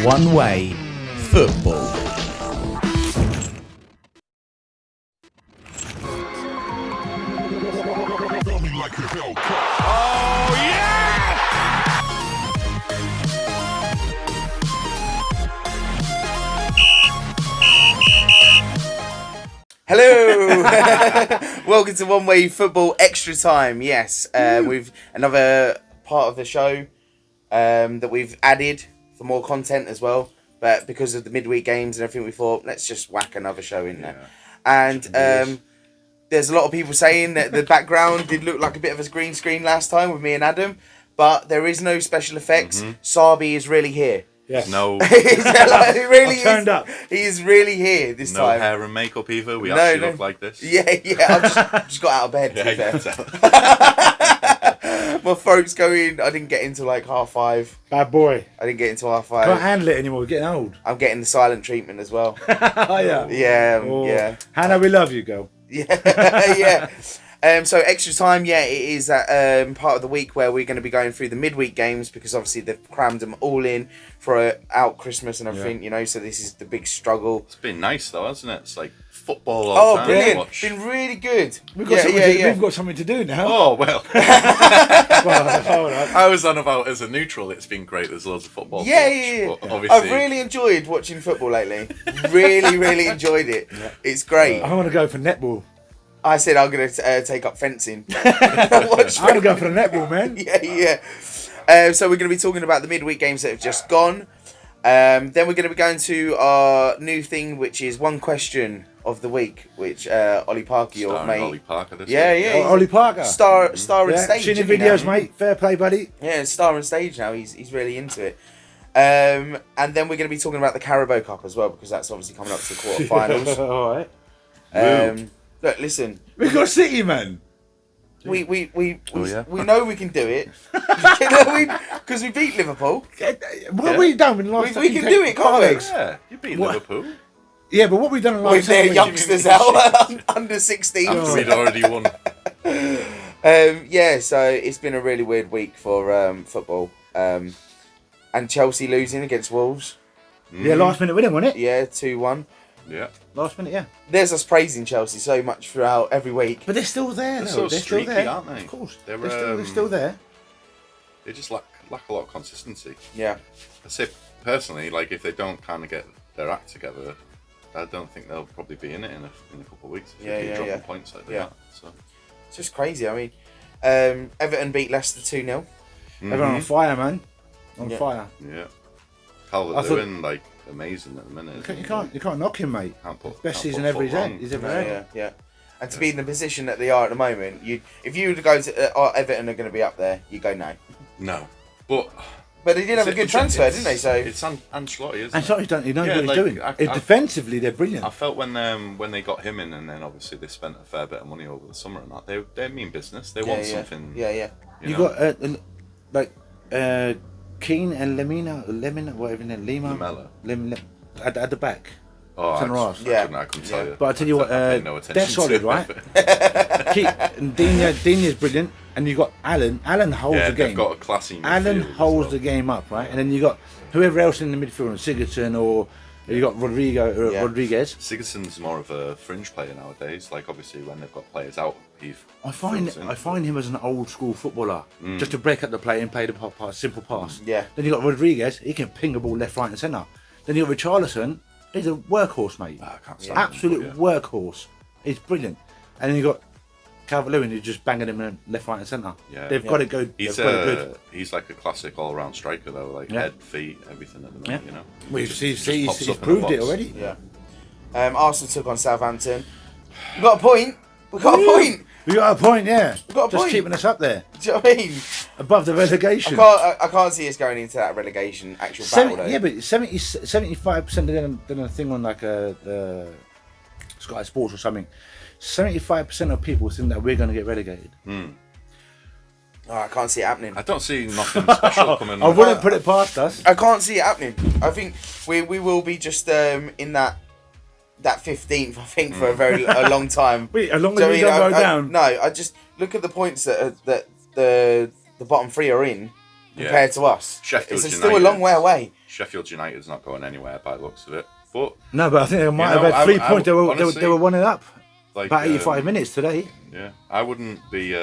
One Way Football. Oh, yeah! Hello! Welcome to One Way Football Extra Time. Yes, with another part of the show that we've added for more content as well. But because of the midweek games and everything, we thought, let's just whack another show in there. And there's a lot of people saying that the background did look like a bit of a green screen last time with me and Adam. But there is no special effects. Sabi is really here. Yes. No, It really I've turned up. He is really here this no time. hair and makeup either. We actually look like this. Yeah, I've just got out of bed. To be Yeah, fair. you My throat's going. I didn't get into like 5:30. Bad boy. I didn't get into Can't 5:30. handle it anymore. We're getting old. I'm getting the silent treatment as well. Oh, yeah. Yeah, Oh. yeah, Hannah, we love you, girl. yeah. So extra time, yeah, it is that part of the week where we're going to be going through the midweek games because obviously they've crammed them all in for out Christmas and everything, you know. So this is the big struggle. It's been nice though, hasn't it? It's like football all the time. Brilliant! to watch. Been really good. We've got, we've got something to do now. Oh well. Well, hold on. I was on about as a neutral. It's been great. There's loads of football. Yeah, to watch, yeah. but obviously, I've really enjoyed watching football lately. really enjoyed it. It's great. I want to go for netball. I said I'm going to take up fencing. Watch I want to go for the netball, man. yeah. So we're going to be talking about the midweek games that have just gone. Then we're going to be going to our new thing, which is one question of the week, which Ollie Parker, your starring mate. Ollie Parker. This Yeah, week. yeah. Oh, Ollie Parker. Star and Yeah, stage. seen the isn't he videos, now? mate. Fair play, buddy. Yeah, star and stage now. He's really into it. And then we're going to be talking about the Carabao Cup as well, because that's obviously coming up to the quarterfinals. All right. Look, listen. We got City, man. We Oh, yeah? we know we can do it because we beat Liverpool. What have we done in the last We can do it, can't we? Yeah, you beat What? Liverpool. Yeah, but what we done in the With last their 10 weeks? youngsters out under 16. After we'd already won. Yeah, so it's been a really weird week for football. And Chelsea losing against Wolves. Yeah, last minute winning, wasn't it? Yeah, 2-1. Yeah. Last minute, yeah. There's us praising Chelsea so much throughout every week. But they're still there, They're though. so They're still streaky, there. aren't they? Of course. They're, They're still there. They just lack a lot of consistency. Yeah. I say personally, like if they don't kind of get their act together, I don't think they'll probably be in it in a couple of weeks. If they keep dropping points like that. So It's just crazy. I mean, Everton beat Leicester 2-0. Everyone on fire, man. On Yeah. fire. yeah, I Calvert-Lewin like amazing at the minute. You can't knock him, mate. Best Best season ever he's ever had. Yeah. And to be in the position that they are at the moment, if you were to go to Everton are going to be up there, you go no. No, but they did have a good transfer, didn't they? So it's Ancelotti, isn't And it? so he knows Yeah, what he's like, doing. Defensively, they're brilliant. I felt when they got him in, and then obviously they spent a fair bit of money over the summer and that. They mean business. They want something. Yeah. You know? got Keane and Lemina, whatever his name, Lamella. at the back. Oh, Centre half. I couldn't tell you. But I tell you what, I paid no they're attention solid, to right? it. Dini's brilliant, and you got Allen. Allen holds Yeah, the game. they've got a classy midfield Allen as holds well. the game up, right? And then you got whoever else in the midfield, Sigurdsson or you got Rodriguez. Sigurdsson's more of a fringe player nowadays. Like obviously when they've got players out, I find him as an old school footballer, just to break up the play and play the simple pass. Yeah. Then you got Rodriguez, he can ping a ball left, right, and centre. Then you got Richarlison, he's a workhorse, mate. I can't stand him, Absolute workhorse. He's brilliant. And then you got Calvert-Lewin, who's just banging him in left, right, and centre. Yeah. They've got it good. He's like a classic all-round striker though, like head, feet, everything at the minute. Yeah. You know. Well, He just he's pops up in the proved it box. already. Yeah. Arsenal took on Southampton. We got a point. We got a point. We got a point, yeah. We got a Just point. keeping us up there, Do you know what I mean? above the relegation. I can't see us going into that relegation actual battle though. Yeah, but 75% of them done a thing on like Sky Sports or something. 75% of people think that we're going to get relegated. Oh, I can't see it happening. I don't see nothing special coming. I wouldn't put it past us. I can't see it happening. I think we will be just in that 15th. I think for a long time. Wait, as long Do as you we know what I don't mean? go down. No, I just look at the points that the bottom three are in. compared to us. Sheffield It's still a long way away. Sheffield United's not going anywhere by the looks of it. But no, but I think they might have had 3 points. They were 1 up. Like, about 85 minutes today. Yeah, I wouldn't be.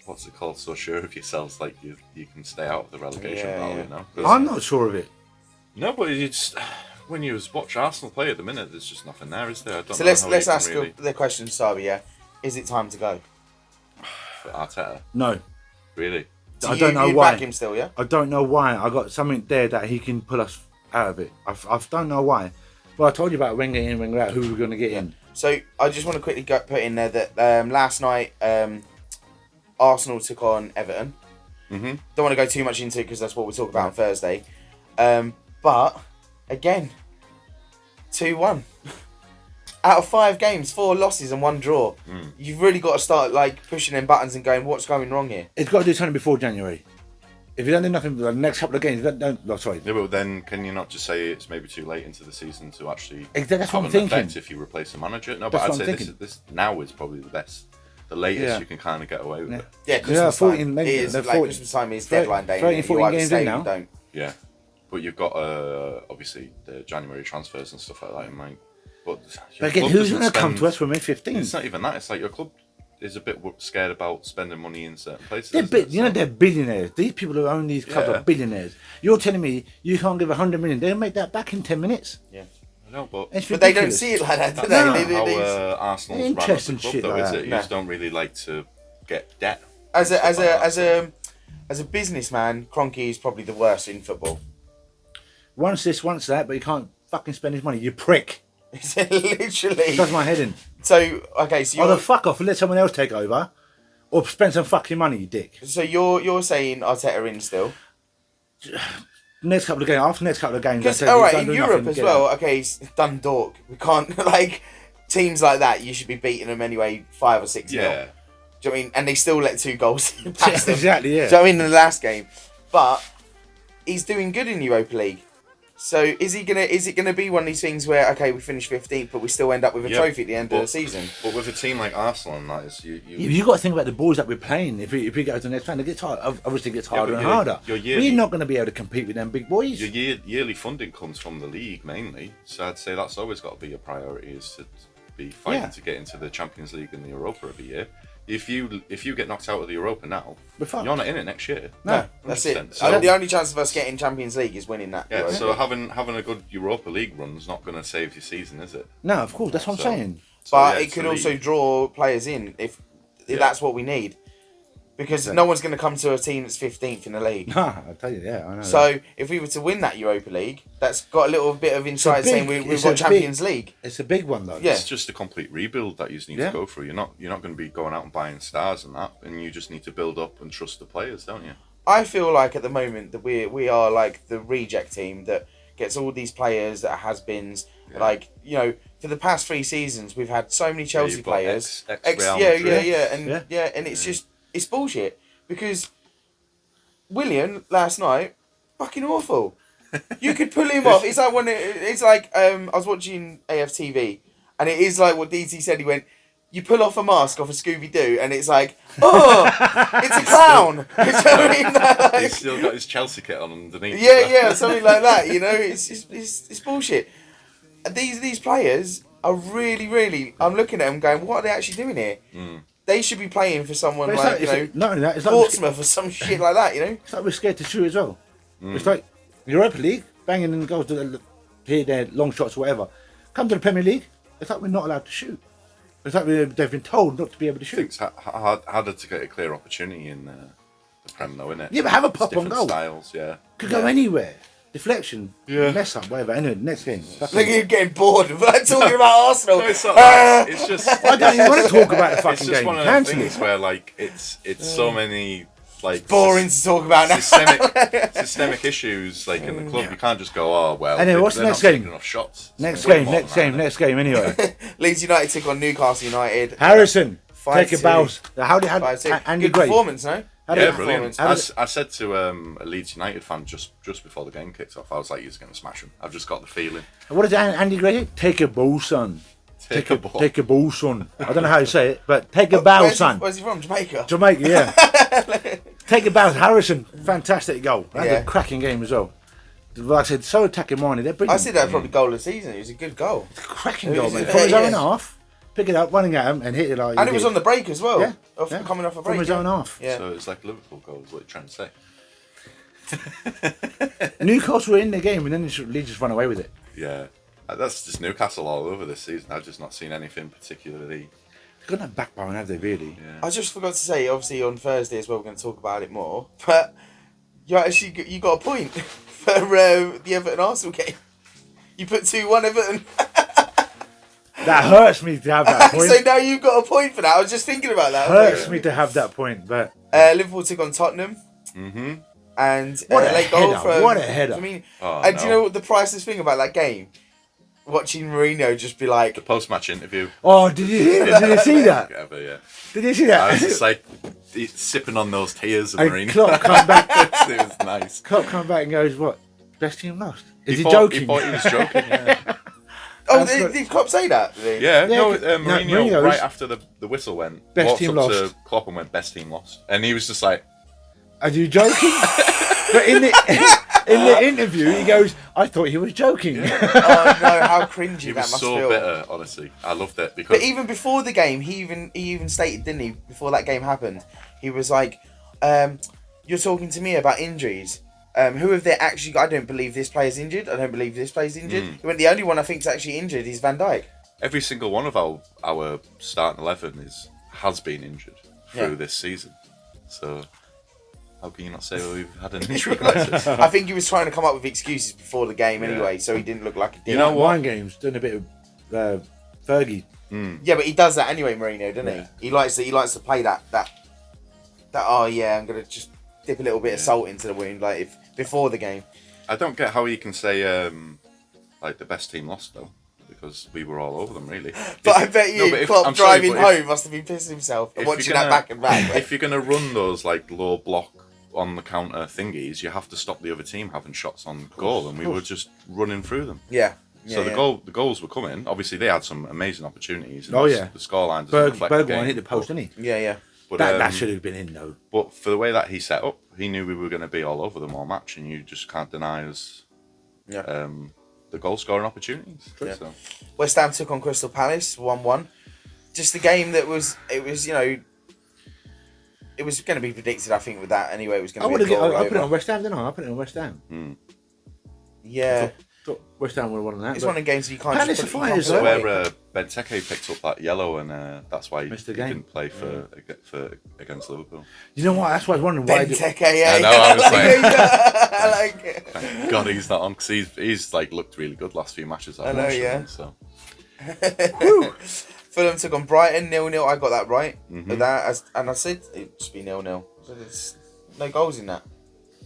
What's it called? So sure of yourselves, like you can stay out of the relegation battle. You know. I'm not sure of it. No, but it's when you watch Arsenal play at the minute, there's just nothing there, is there? I don't So know let's ask really... the question, Sabi. Yeah, is it time to go? For Arteta, No. really. So I don't know why. Back him still, yeah. I don't know why. I got something there that he can pull us out of it. I don't know why. Well, I told you about Wenger in, Wenger out. Who we're going to get in. So I just want to quickly put in there that last night Arsenal took on Everton. Mm-hmm. Don't want to go too much into it because that's what we'll talk about on Thursday. But again, 2-1 out of 5 games, 4 losses and 1 draw. You've really got to start like pushing them buttons and going, what's going wrong here? It's got to do something before January. If you don't do nothing for the next couple of games, sorry. Yeah, but then can you not just say it's maybe too late into the season to actually That's have what I'm an thinking. effect if you replace the manager? No, That's but what I'd I'm say thinking. this now is probably the latest you can kind of get away with it. Yeah, Christmas 14, time. maybe, It is, they're like 14, Christmas time is deadline day. 13, You 14 either games stay in or you now. don't. Yeah, but you've got obviously the January transfers and stuff like that in mind. But again, who's going to come to us from May 15? It's not even that. It's like your club is a bit scared about spending money in certain places. They're billionaires. These people who own these clubs are billionaires. You're telling me you can't give 100 million? They'll make that back in 10 minutes. Yeah. I know, but they don't see it like that, do that's they? not how Arsenal's ran as a Interesting club, shit though, like is that. it? You No. just don't really like to get debt. As a businessman, Kroenke is probably the worst in football. Once this, once that, but you can't fucking spend his money. You prick. Literally. Does my head in. So okay, so Either you're, fuck off and let someone else take over, or spend some fucking money, you dick. so you're saying Arteta in still? Next couple of games, after the next couple of games, Because I said, all you right, don't in do Europe nothing, as get well. out. Okay, it's Dundalk. We can't like teams like that. You should be beating them anyway, 5 or 6 Yeah. nil. Do you know what I mean? And they still let 2 goals past them. Exactly, yeah. Do you know what I mean, in the last game? But he's doing good in Europa League. So is it gonna be one of these things where okay, we finish 15th, but we still end up with a trophy at the end of the season? But with a team like Arsenal, and that is You got to think about the boys that we're playing. If we go to the next round, it gets hard. Obviously, it gets harder but and harder. your yearly- We're not going to be able to compete with them big boys. your yearly funding comes from the league mainly. So I'd say that's always got to be a priority, is to be fighting to get into the Champions League and the Europa every year. If you get knocked out of the Europa now, We're fucked. you're not in it next year. No, that's it. 100%. So the only chance of us getting Champions League is winning that. Yeah, Europa. so having a good Europa League run's not going to save your season, is it? No, of course, that's what I'm saying. So, But yeah, it it's could the also league. draw players in if that's what we need. Because no one's going to come to a team that's 15th in the league. Nah, I tell you, yeah, I know. So if we were to win that Europa League, that's got a little bit of insight saying we've it's got a Champions big- League. it's a big one though. Yeah. It's just a complete rebuild that you just need to go through. You're not going to be going out and buying stars and that, and you just need to build up and trust the players, don't you? I feel like at the moment that we are like the reject team that gets all these players that are has-beens. Yeah. Like, you know, for the past 3 seasons, we've had so many Chelsea you've got players. ex-Real yeah, Madrid. and it's just it's bullshit because Willian last night, fucking awful. You could pull him off. It's like it's like I was watching AFTV, and it is like what DT said. He went, you pull off a mask off a Scooby Doo, and it's like, oh, it's a clown. You know what I mean? Like, He's still got his Chelsea kit on underneath. yeah, something like that. You know, it's bullshit. These players are really. I'm looking at them going, what are they actually doing here? They should be playing for someone But like, not only that, it's like Portsmouth or some shit like that. You know. it's like we're scared to shoot as well. It's like Europa League, banging in goals, here, there, long shots, whatever. Come to the Premier League, it's like we're not allowed to shoot. It's like they've been told not to be able to I think shoot. it's harder to get a clear opportunity in the Prem, though, isn't it? Yeah, but have a It's pop on different goal. styles, yeah. Could go anywhere. Deflection, Yeah. mess up, whatever. Anyway, next game. That's Look all. at you getting bored of talking about Arsenal. No, it's not that. It's just. I don't even want to talk about the It's fucking just game. one of those Cancel things it. where, like, it's so many, like, Boring to talk about now. systemic issues, like, in the club. You can't just go, oh, well, Anyway, what's the they're next not taking game? enough shots. Next It's way game, more next than game, that, next game. Anyway, Leeds United took on Newcastle United. Harrison, 5-2. take a bounce. How did 5-2. Andy Good Gray? performance, no? Yeah, Good brilliant. performance. I said to a Leeds United fan just before the game kicked off, I was like, he's going to smash him. I've just got the feeling. What did Andy Gray say? Take a ball, son. Take a ball. Take a ball, son. I don't know how you say it, but take a bow, Where's son. Where's he from? Jamaica. Jamaica, yeah. Take it back, Harrison. Fantastic goal. That's Yeah. a cracking game as well. Like I said, so attacking minded. They're brilliant. I said that probably goal of the season. It was a good goal. Cracking It goal, was- mate. From his yeah. own half, pick it up, running at him, and hit it like. And he it was did. on the break as well. Yeah, Coming off a break. from his own half. Yeah. So it's like Liverpool goals. What you're trying to say? Newcastle were in the game, and then Leeds just run away with it. Yeah, that's just Newcastle all over this season. I've just not seen anything particularly. They've got no backbone, have they? Really? Yeah. I just forgot to say, obviously on Thursday as well, we're going to talk about it more. But you actually you got a point for the Everton Arsenal game. You put 2-1 Everton. That hurts me to have that point. So now you've got a point for that. I was just thinking about that. Hurts me to have that point, but Liverpool took on Tottenham. Mm-hmm. And What a late goal header, from. what a header. I mean, Oh, and do you no. know what the priceless thing about that game? Watching Mourinho just be like, The post-match interview. oh, did you hear? Did you see that? Whatever, yeah. Did you see I was that? just like sipping on those tears of And Marine. Klopp come back. It was nice. Klopp come back and goes, "What? Best team lost? Is he thought- joking?" He thought he was joking. Yeah, oh, That's what- did Klopp say that? Did he? yeah, Yeah, no, no, Mourinho, Mourinho right was- after the whistle went, Best walked team up lost. to Klopp and went, best team lost. And he was just like, Are you joking? But in the interview, he goes, "I thought he was joking." Oh no, how cringy he that was must so feel. bitter, honestly. I loved it because But even before the game, he even stated, didn't he? Before that game happened, he was like, "You're talking to me about injuries. Who have they actually? I don't believe this player's injured. I don't believe this player's injured." He went, "The only one I think's actually injured is Van Dijk." every single one of our starting 11 has been injured through Yeah. this season. So how can you not say we've had an injury crisis? I think he was trying to come up with excuses before the game anyway, so he didn't look like a dick. You know what? Mind games, doing a bit of Fergie. Yeah, but he does that anyway, Mourinho, doesn't Yeah. he? He likes to play that. Oh yeah, I'm gonna just dip a little bit of salt into the wound, like if before the game. I don't get how he can say like the best team lost though, because we were all over them really. But I bet you, Klopp I'm sorry, driving but if- home must have been pissing himself and if watching you're that gonna- back and back. If you're gonna run those like low block on the counter thingies, you have to stop the other team having shots on goal, and we were just running through them. yeah. So yeah. the goals were coming. Obviously, they had some amazing opportunities. and Oh, yeah. the scoreline doesn't reflect the Berg game, one hit the post, didn't he? Yeah, yeah. But, That should have been in though. but for the way that he set up, he knew we were going to be all over them all match, and you just can't deny us Yeah. the goal scoring opportunities. Yeah. So, West Ham took on Crystal Palace 1-1. Just a game that was it was going to be predicted. I think with that anyway, it was I going would to be. have. I put it on West Ham, didn't I? I put it on West Ham. Yeah, Thought West Ham would have won that. it's but one of the games you can't. Palace just put, are you can't fine put as away. where Benteke picked up that yellow, and that's why he Missed the game. didn't play for against Liverpool. You know what? That's what I was wondering. Why Benteke, yeah. I know, I was like- I like it. Thank God he's not on, because he's like looked really good last few matches. I've I know, watched yeah. him, so. Fulham took on Brighton 0-0. I got that right. With that, and I said it'd just be 0-0. So there's no goals in that.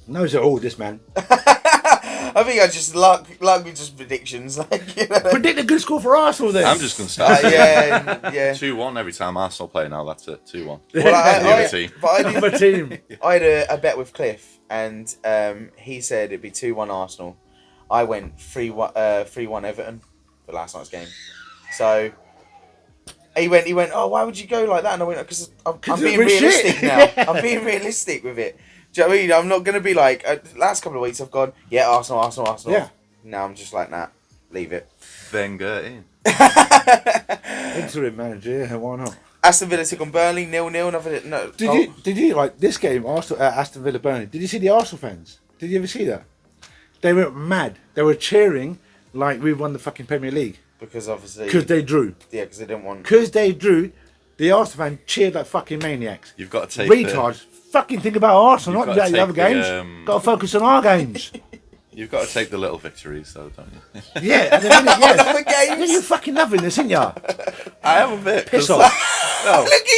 knows it all, this man. I think I just luck with just predictions, like you know. Predict a good score for Arsenal then. I'm just going to start. Yeah, yeah. 2-1 every time Arsenal play now, that's it. 2-1. Well, The other team. but I Another did. team. I had a bet with Cliff, and he said it'd be 2-1 Arsenal. I went 3-1 Everton for last night's game. So he went. Oh, why would you go like that? And I went because I'm being we're realistic shit. now. I'm being realistic with it. Do you know what I mean? I'm not gonna be like last couple of weeks. I've gone Arsenal. Yeah. Now I'm just like nah, leave it. Wenger in. Interim manager, yeah, why not? Aston Villa took on Burnley 0-0. No. Did you like this game, Arsenal, Aston Villa Burnley? Did you see the Arsenal fans? Did you ever see that? They were mad. They were cheering like we won the fucking Premier League Because obviously, because they drew. yeah, because they didn't want. Because they drew, the Arsenal fans cheered like fucking maniacs. You've got to take Retards. Fucking think about Arsenal, You've not got about to the other take the, games. Got to focus on our games. You've got to take the little victories, though, don't you? Yeah, and then, yeah. Other Yeah, games. you're fucking loving this, ain't ya? I am a bit. Piss 'cause, off. No, Look at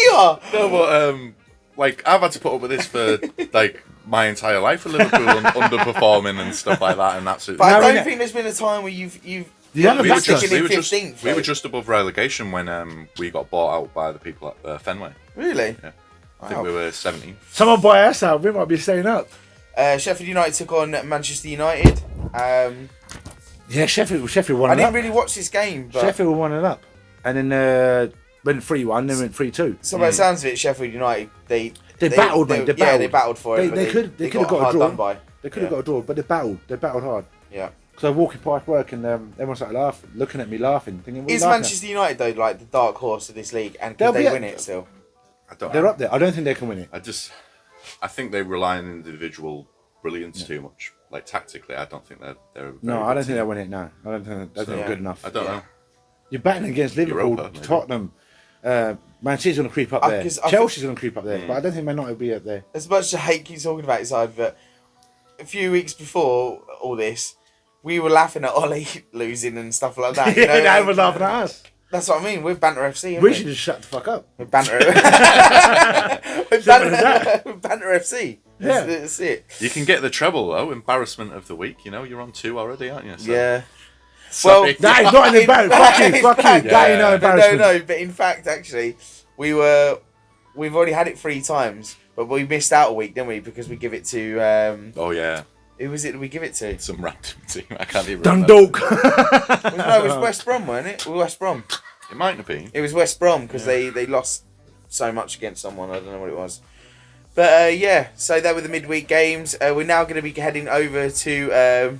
you. no, but like I've had to put up with this for like my entire life with Liverpool underperforming and stuff like that, and absolutely. But I No, don't no. think there's been a time where you've The other we were back just, us. we, were 15th, just, we though. were just above relegation when we got bought out by the people at Fenway. really. Yeah. I think we were 17th. Someone buy us out, we might be staying up. Sheffield United took on Manchester United. Yeah, Sheffield won I it didn't up. really watch this game, but Sheffield won it up. And then went 3-1, then went 3-2. so by the sounds of it, Sheffield United they They battled, mate. They battled. Yeah, they battled for it. They could have got a hard draw. done by. They could have got a draw, but they battled. They battled hard. Yeah. So I was walking past work and everyone started laughing, looking at me laughing, thinking, Is Manchester United though like the dark horse of this league, and could they win it still? I don't They're know. up there. I don't think they can win it. I think they rely on individual brilliance too much. Like tactically, I don't think they're. No, I don't think they'll win it. No, I don't think they're good enough. I don't know. You're batting against Liverpool, Europa, maybe. Tottenham. Man City's going to creep up there. Chelsea's going to creep up there, but I don't think Man United will be up there. As much as I hate keep talking about it, side, but a few weeks before all this, we were laughing at Ollie losing and stuff like that. You know? Yeah, they were laughing at us. That's what I mean. We're Banter FC. We should just shut the fuck up. We're Banter. we're Banter FC. Yeah. That's it. You can get the treble though. Embarrassment of the week. You know, you're on 2 already, aren't you? So, Yeah. sorry. That is not an embarrassment. Fuck you. That ain't no embarrassment. No, but in fact, actually, we've already had it 3 times, but we missed out a week, didn't we? Because we give it to Oh yeah. who was it that we give it to? Some random team. I can't even remember. Dundalk. No, it was West Brom, wasn't it? West Brom. It might have been. It was West Brom because they lost so much against someone. I don't know what it was. But yeah, so that were the midweek games. We're now going to be heading over to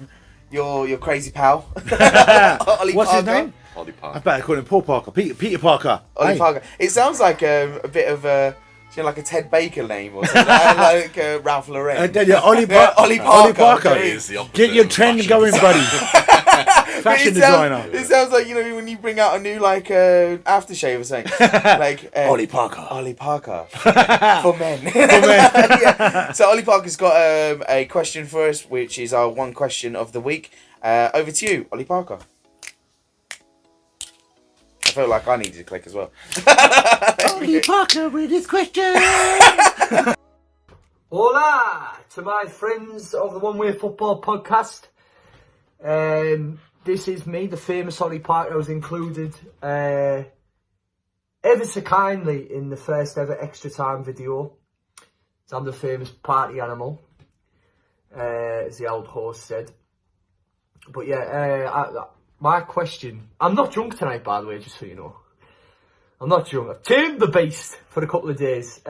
your crazy pal, Ollie What's Parker. his name? Ollie I Parker. better call him Paul Parker. Peter Parker. Ollie Hey. Parker. It sounds like a bit of a, like a Ted Baker name or something, like Ralph Lauren. Ollie Parker. Ollie Parker. It is the opposite Get your of trend fashion. going, buddy. Fashion designer. It sounds like, you know, when you bring out a new like aftershave or something, like Ollie Parker. Ollie Parker for men. Yeah. So Ollie Parker's got a question for us, which is our one question of the week. Over to you, Ollie Parker. I felt like I needed to click as well. Ollie Parker with his question. Hola to my friends of the One Way Football podcast. This is me, the famous Ollie Parker. I was included ever so kindly in the first ever Extratime video. So I'm the famous party animal, as the old host said. But yeah, my question... I'm not drunk tonight, by the way, just so you know. I'm not drunk. I've tamed the beast for a couple of days.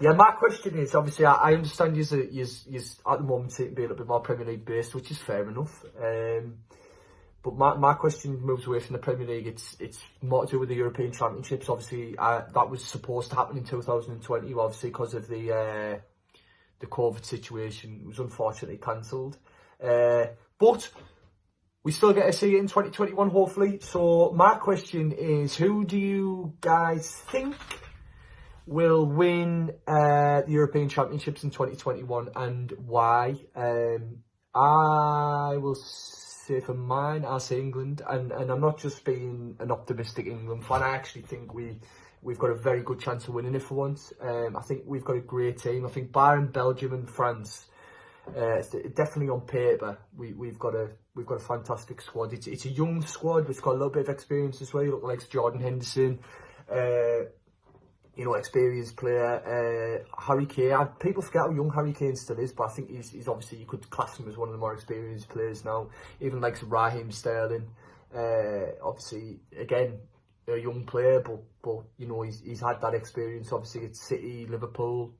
Yeah, my question is, obviously, I understand you're at the moment being a little bit more Premier League based, which is fair enough. But my question moves away from the Premier League. It's more to do with the European Championships. Obviously, that was supposed to happen in 2020, obviously, because of the COVID situation. It was unfortunately cancelled. But we still get to see it in 2021, hopefully. So my question is, who do you guys think will win the European Championships in 2021 and why? I will say for mine, I'll say England, and I'm not just being an optimistic England fan. I actually think we've got a very good chance of winning it for once. I think we've got a great team. I think barring Belgium and France, definitely on paper, we've got a fantastic squad. It's a young squad, but it's got a little bit of experience as well. You look like Jordan Henderson, experienced player. Harry Kane. People forget how young Harry Kane still is, but I think he's obviously, you could class him as one of the more experienced players now. Even like Raheem Sterling. Obviously, again, a young player, but you know he's had that experience. Obviously, it's City, Liverpool.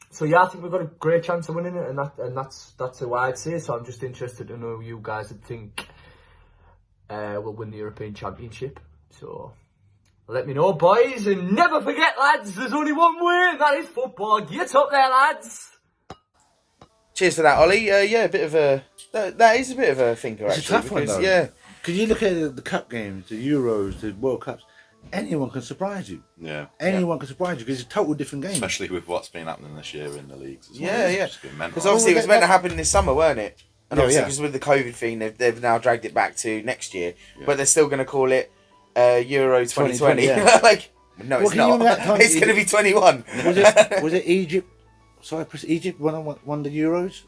So yeah, I think we've got a great chance of winning it, and that's who I'd say. So I'm just interested to know you guys would think will win the European Championship. So let me know, boys, and never forget, lads, there's only one way, and that is football. Get up there, lads. Cheers for that, Ollie. Yeah, a bit of a that is a bit of a thinker. It's actually, a tough one, though. Yeah, Because you look at the cup games, the Euros, the World Cups, anyone can surprise you. Yeah. Anyone can surprise you because it's a total different game. Especially with what's been happening this year in the leagues as well. Yeah, It's yeah. just been mental. because obviously it was meant to happen this summer, weren't it? And Yeah, obviously, yeah. because with the COVID thing, they've now dragged it back to next year, Yeah. but they're still going to call it Euro 2020. 2020, yeah. Like, no, it's Well, can you not. remember that time It's going to be 21. Was it Egypt? Cyprus? Egypt won the Euros?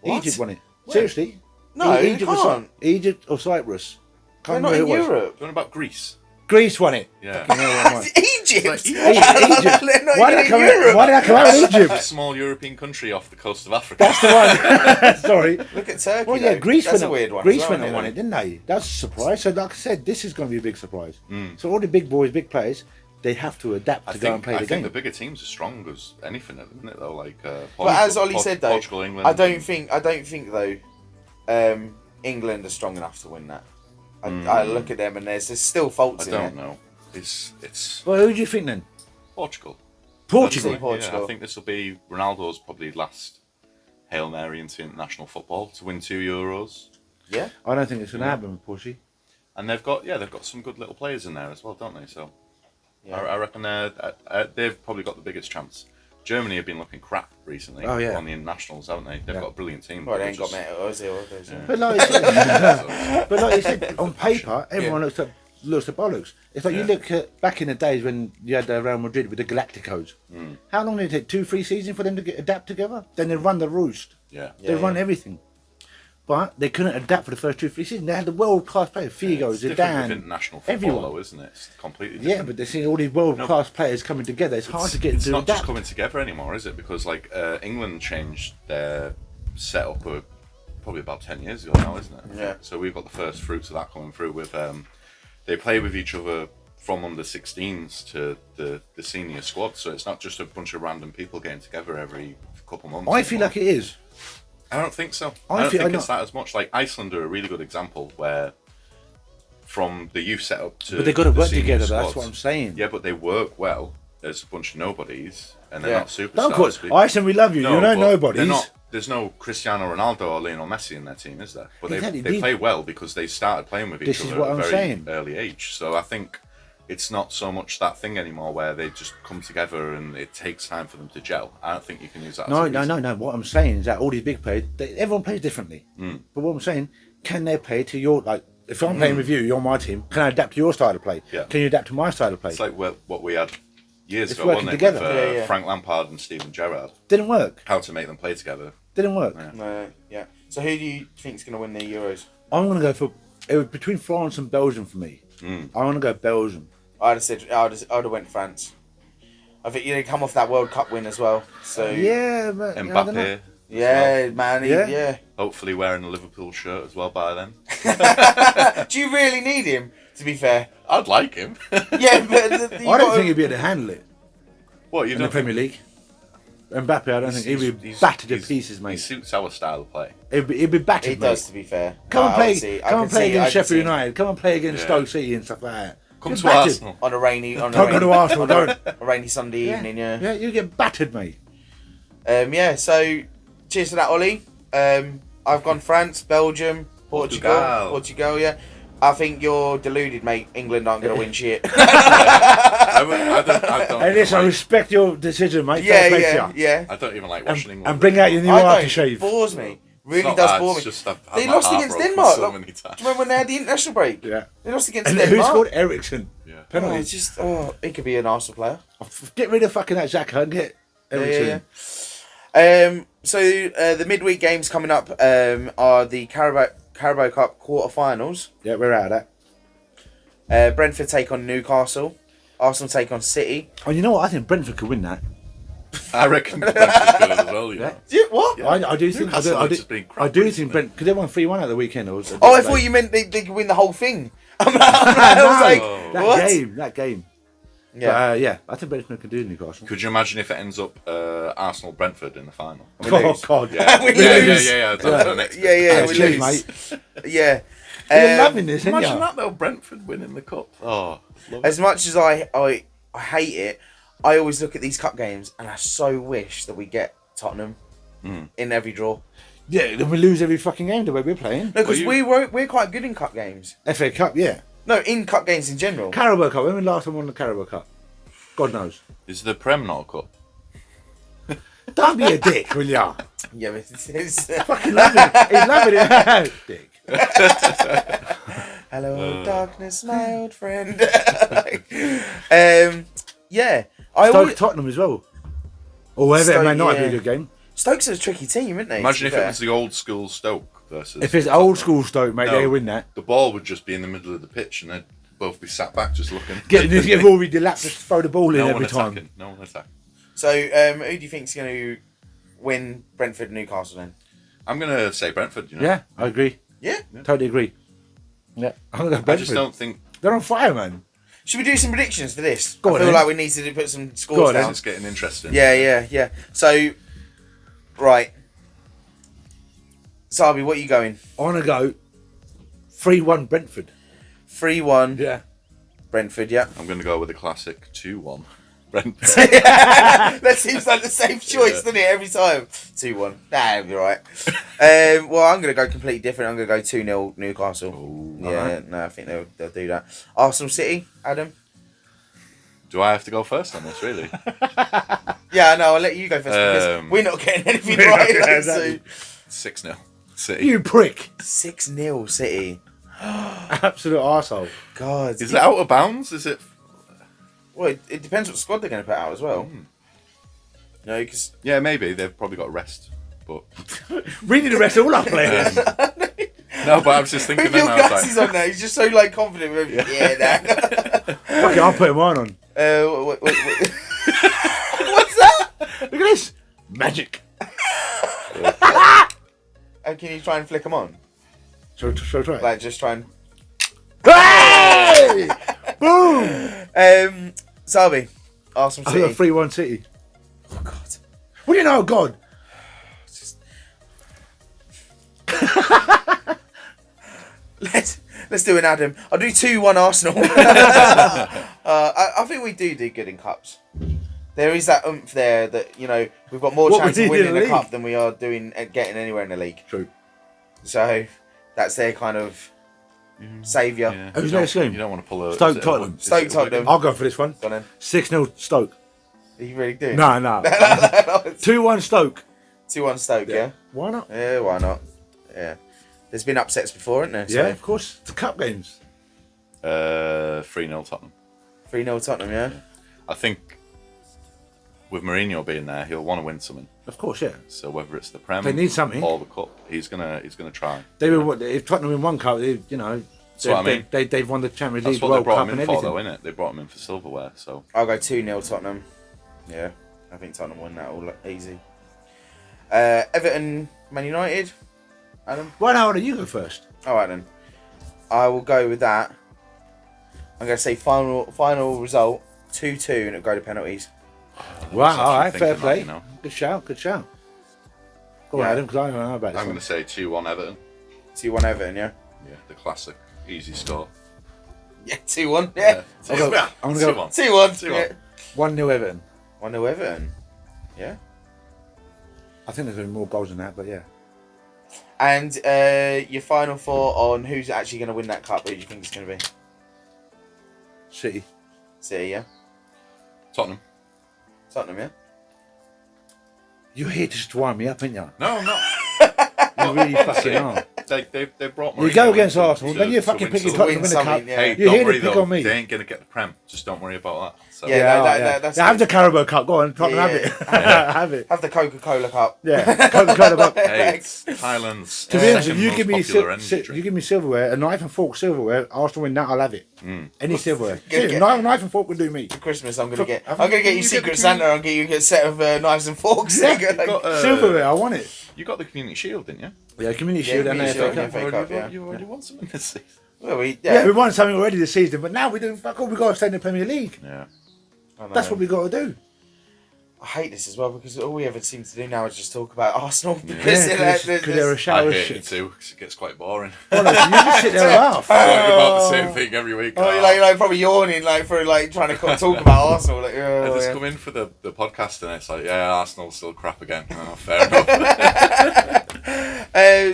What? Egypt won it. Seriously? No, you Egypt, can't. Egypt or Cyprus? They're Can't not remember in who it was. Europe. Talking about Greece. Greece won it. Yeah. Egypt. Like, Egypt. They're not Why did even I in Europe. come out of A Egypt? small European country off the coast of Africa. That's the one. Sorry. Look at Turkey. Well, yeah, though. Greece That's went a weird one. Greece as well, went and isn't won it, didn't they? That's a surprise. So, like I said, this is going to be a big surprise. So, all the big boys, big players, they have to adapt to go and play the I game. think the bigger teams are strong as anything at the minute, though. Like, But as Ollie said though, Portugal, England. I don't think though, England are strong enough to win that. I look at them and there's still faults I in don't there. know. It's Well, who do you think then? Portugal. Portugal. That's it. Portugal. Yeah, I think this will be Ronaldo's probably last Hail Mary into international football to win 2 Euros. Yeah. I don't think it's going to happen with Portugal. And they've got some good little players in there as well, don't they? So Yeah. I reckon they've probably got the biggest chance. Germany have been looking crap recently on the internationals, haven't they? They've got a brilliant team. Well, they but ain't got Ozil, have they? So. But like, you said, but like you said, on paper, everyone looks at bollocks. It's like you look at back in the days when you had Real Madrid with the Galacticos. How long did it take? 2-3 seasons for them to adapt together? Then they run the roost. Yeah. They run everything. But they couldn't adapt for the first 2-3 seasons. They had the world class players, Figo, It's different with Zidane, international football, everyone. though, isn't it? It's completely different. Yeah, but they're seeing all these world class players coming together. It's hard to get It's to not adapt. just coming together anymore, is it? Because like England changed their setup probably about 10 years ago now, isn't it? Yeah. So we've got the first fruits of that coming through with they play with each other from under 16s to the senior squad. So it's not just a bunch of random people getting together every couple months. I feel like it is. I don't think so. I I don't feel- think I it's that as much. Like Iceland are a really good example where from the youth setup to But they've got to the work senior together. squads, That's what I'm saying. Yeah, but they work well as a bunch of nobodies, and they're Yeah. not superstars. Don't call it. but- Iceland, we love you. No, You're not but nobodies. they're not- There's no Cristiano Ronaldo or Lionel Messi in their team, is there? But Exactly. they play well because they started playing with each This is other what at a I'm very saying. early age. So I think it's not so much that thing anymore where they just come together and it takes time for them to gel. I don't think you can use that. No, as a no, reason. no, no. What I'm saying is that all these big players, everyone plays differently. But what I'm saying, can they play to your, like, if I'm playing with you, you're my team, can I adapt to your style of play? Yeah. Can you adapt to my style of play? It's like what we had years It's ago, working wasn't it? together. With, Yeah. Frank Lampard and Steven Gerrard. Didn't work. How to make them play together. Didn't work. No, yeah. So who do you think's going to win the Euros? I'm going to go for, it was between France and Belgium for me. I want to go Belgium. I'd have went France. I think they come off that World Cup win as well. So Yeah, but I don't know. Mbappe. yeah, man. Yeah. Yeah. Hopefully wearing a Liverpool shirt as well by then. Do you really need him? To be fair. I'd like him. Yeah, but I don't think he'd be able to handle it What, you in the don't Premier League. Mbappe, I don't think he'd be battered to pieces, He mate. suits our style of play. He'd be battered, He mate. does, to be fair. Come and I play. can see- I Come and can play see- I against can Sheffield see- United. Come and play against Yeah. Stoke City and stuff like that. Come Get to battered. Arsenal. on a rainy Don't go to Arsenal. Don't. a rainy Sunday evening. Yeah. Yeah, you get battered, mate. Yeah. So, cheers to that, Ollie. I've gone France, Belgium, Portugal. Yeah. I think you're deluded, mate. England aren't going to win shit. I don't Hey, listen, I like, respect your decision, mate. yeah, Fair play to yeah, you. yeah. I don't even like watching England. And bring out your new I don't. aftershave. It bores me. It's Really not does that, bore it's me. just I've had They my lost heart against broken Denmark. so Look, many do times. you remember when they had the international break? Yeah. They lost against And Denmark. who scored? Ericsson. Yeah. Oh, Penalty. it's just, he could be an Arsenal player. Get rid of fucking that Xhaka and get Ericsson. So the midweek games coming up are the Carabao Cup quarterfinals. Yeah, we're out of that. Brentford take on Newcastle. Arsenal take on City. Oh, you know what? I think Brentford could win that. I reckon Brentford's good as well, you know. What? Yeah. I do think. Newcastle I have do, just been I crap do recently. think Brent because they won 3-1 at the weekend. Oh, I thought you meant they could win the whole thing. I was like, that what? That game. Yeah. But, yeah, I think Brentford can do Newcastle. Could you imagine if it ends up Arsenal Brentford in the final? We Oh lose. God! Yeah, We yeah, lose. yeah. That's the next bit. Yeah, we Cheers, lose. mate. Yeah. You're loving this, aren't Imagine you? that though, Brentford winning the cup. Oh, love As it. much as I hate it, I always look at these cup games and I so wish that we get Tottenham in every draw. Yeah, then we lose every fucking game the way we're playing. No, because Well, we're quite good in cup games. FA Cup, yeah. No, in cup games in general. Carabao Cup. When was the last time we won the Carabao Cup? God knows. Is the Prem not a cup? Don't be a dick, will ya? Yeah, but it's Fucking loving it. He's loving it. Dick. hello, darkness, my old friend. Yeah, I Stoke always, Tottenham as well. Or whether it Stoke, may not be yeah. a good game. Stokes are a tricky team, isn't they? Imagine to if be it fair? was the old school Stoke versus. If it's old school Stoke, mate, No. they win that. The ball would just be in the middle of the pitch and they'd both be sat back just looking. Get Rory Delap to throw the ball in no every one time. attacking. No one attacking. So, who do you think's going to win Brentford and Newcastle then? I'm gonna say Brentford. You know. Yeah, I agree. Yeah. Totally agree. Yeah, I'm gonna go I Brentford. just don't think. They're on fire, man. Should we do some predictions for this? Go I on feel then. like we need to put some Go scores on then. down. It's getting interesting. Yeah. So, right. Sabi, what are you going? I want to go 3-1 Brentford. 3-1 Yeah. Brentford, yeah. I'm going to go with the classic 2-1. Brentford. That seems like the same choice, doesn't it, every time? 2-1. Nah, it'll be right. Well, I'm going to go completely different. I'm going to go 2-0 Newcastle. Ooh, Yeah, alright. no, I think they'll do that. Arsenal City, Adam? Do I have to go first on this, really? Yeah, no, I'll let you go first because we're not getting anything right. Yeah, So exactly. 6-0. City. You prick. 6-0 City. Absolute arsehole. God. Is it out of bounds? Is it? Well, it depends what squad they're going to put out as well. No, because... Yeah, maybe. They've probably got rest. But We need to rest all our players. no, but I was just thinking If then, your I was gas is like, on there, he's just so like confident with yeah, that. Okay, I'll put mine on. What's that? Look at this. Magic. Can you try and flick them on? So try it. Like, just try and... Hey! Boom! Sabi, Arsenal I got City. 3-1 City. Oh, God. What do you know, God? Let's do an Adam. I'll do 2-1 Arsenal. I think we do good in cups. There is that oomph there that, you know, we've got more What we chance of did in winning the a league. cup than we are doing getting anywhere in the league. True. So that's their kind of saviour. yeah, Who's you don't- next game? You don't want to pull a Stoke is it a- Tottenham. is it Stoke a Tottenham. Wigan? I'll go for this one. Go on then. 6-0 Stoke. You really do? No. 2-1 Stoke. 2-1 Stoke, yeah? Why not? Yeah, why not? Yeah. There's been upsets before, isn't there? Yeah, of course. The cup games. 3-0 Tottenham. 3-0 Tottenham, yeah? I think with Mourinho being there, he'll want to win something. Of course, yeah. So whether it's the Prem They need something. or the Cup, he's gonna try. They were if Tottenham win one cup, they, you know, That's what I mean. they've won the Champions That's League, what they World brought Cup, him and in for, everything. though, innit? They brought him in for silverware. So I'll go 2-0 Tottenham. Yeah, I think Tottenham win that all easy. Everton, Man United. Adam? Why now? You go first. Alright then. I will go with that. I'm going to say final result 2-2 and it'll go to penalties. Wow, actually all right, fair thinking play. that, you know. Good shout. Go Yeah. on, Adam, because I don't know about this. I'm going to say 2-1 Everton. 2-1 Everton, yeah? Yeah, the classic easy score. Yeah, 2-1. Yeah. I'll go- I'm gonna go 2-1. 2-1. 2-1. Yeah. 1-0 Everton. 1-0 Everton. Yeah. I think there's going to be more goals than that, but yeah. And your final thought on who's actually going to win that cup? Who do you think it's going to be? City. City, yeah? Tottenham. Tottenham, yeah? You're here just to wind me up, ain't you? No, I'm not. You really fucking are. They brought You Mourinho go against in Arsenal, then you're to fucking win picking something. Tottenham in the something, cup. yeah. Hey, You're don't here worry to pick though. on me. They ain't gonna get the Prem. Just don't worry about that. So. Yeah, no, that's Have the good. Carabao Cup. Go on, Tottenham, Yeah, have it. yeah. have it. Have the Coca-Cola Cup. Yeah, Coca-Cola Cup. Hey, it's Thailand's To be honest, second if you most give me popular energy you drink. give me silverware, a knife and fork silverware, Arsenal win that, I'll have it. Any silverware. Get- Yeah, knife and fork would do me. For Christmas, I'm gonna get haven't you you get Secret the Santa. I'll get you a set of knives and forks. Yeah, Like, You got, Silverware, I want it. You got the Community Shield, didn't you? Yeah, Community Yeah, Shield and Community FA Shield, Cup. yeah. FA Cup, yeah. You already won something this season. well, Yeah, we won something already this season, but now we're doing fuck all. We got to stay in the Premier League. Yeah. I know. That's what we got to do. I hate this as well because all we ever seem to do now is just talk about Arsenal Yeah, because because they're a I shower of hate it shit. too, because it gets quite boring. Well, you just sit there and laugh. Talk about the same thing every week. Oh, you're like probably yawning like for like trying to talk about Arsenal. Like, I oh, just yeah. come in for the podcast and it's like, yeah, Arsenal's still crap again. Oh, fair enough.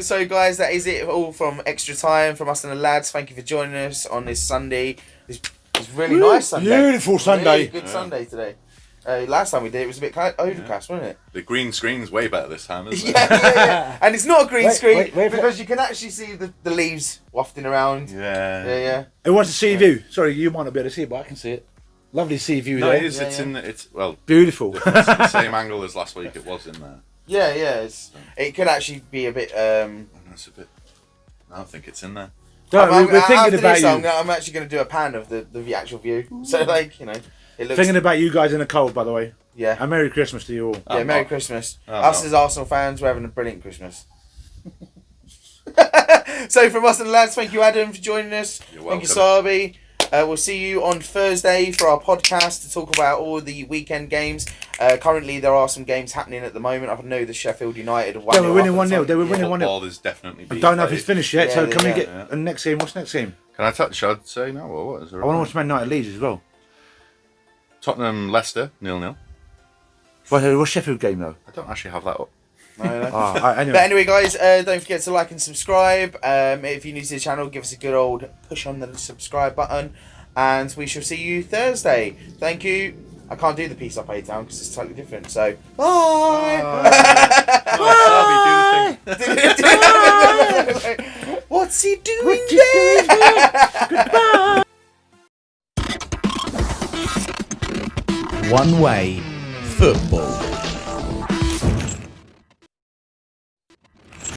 So guys, that is it all from Extra Time from us and the lads. Thank you for joining us on this Sunday. It's really nice Sunday. Beautiful Sunday. Really good Sunday today. Last time we did it was a bit overcast, wasn't it? The green screen's way better this time, isn't it? Yeah. And it's not a green Wait, screen wait for- because you can actually see the leaves wafting around. Yeah. Yeah. Who wants to see view? Sorry, you might not be able to see it, but I can see it. Lovely sea view No, there. it is. Yeah, It's yeah. in. It's well, Beautiful. it's the same angle as last week. It was in there. Yeah. It could actually be a bit. And that's a bit. I don't think it's in there. We're after thinking about this, you. I'm actually going to do a pan of the actual view. So like it looks. Thinking about you guys in the cold, by the way. Yeah. And Merry Christmas to you all. Yeah, Merry not. Christmas. I'm Us not. as Arsenal fans, we're having a brilliant Christmas. So from us and the lads, thank you Adam for joining us. You're Thank you welcome. Sabi. We'll see you on Thursday for our podcast to talk about all the weekend games. Currently, there are some games happening at the moment. I know the Sheffield United. They were winning 1-0. They were winning 1-0. Football is definitely. I don't know if it's finished yet. Yeah, So can we yeah. get the next game? What's the next game? Can I touch? I'd say no. Or what is there? I want to watch Man United Leeds as well. Tottenham Leicester 0-0. What's Sheffield game though? I don't actually have that up. Anyway. But anyway, guys, don't forget to like and subscribe. If you're new to the channel, give us a good old push on the subscribe button. And we shall see you Thursday. Thank you. I can't do the peace up A Town because it's totally different. So, bye. What's he doing there? Goodbye. One Way Football.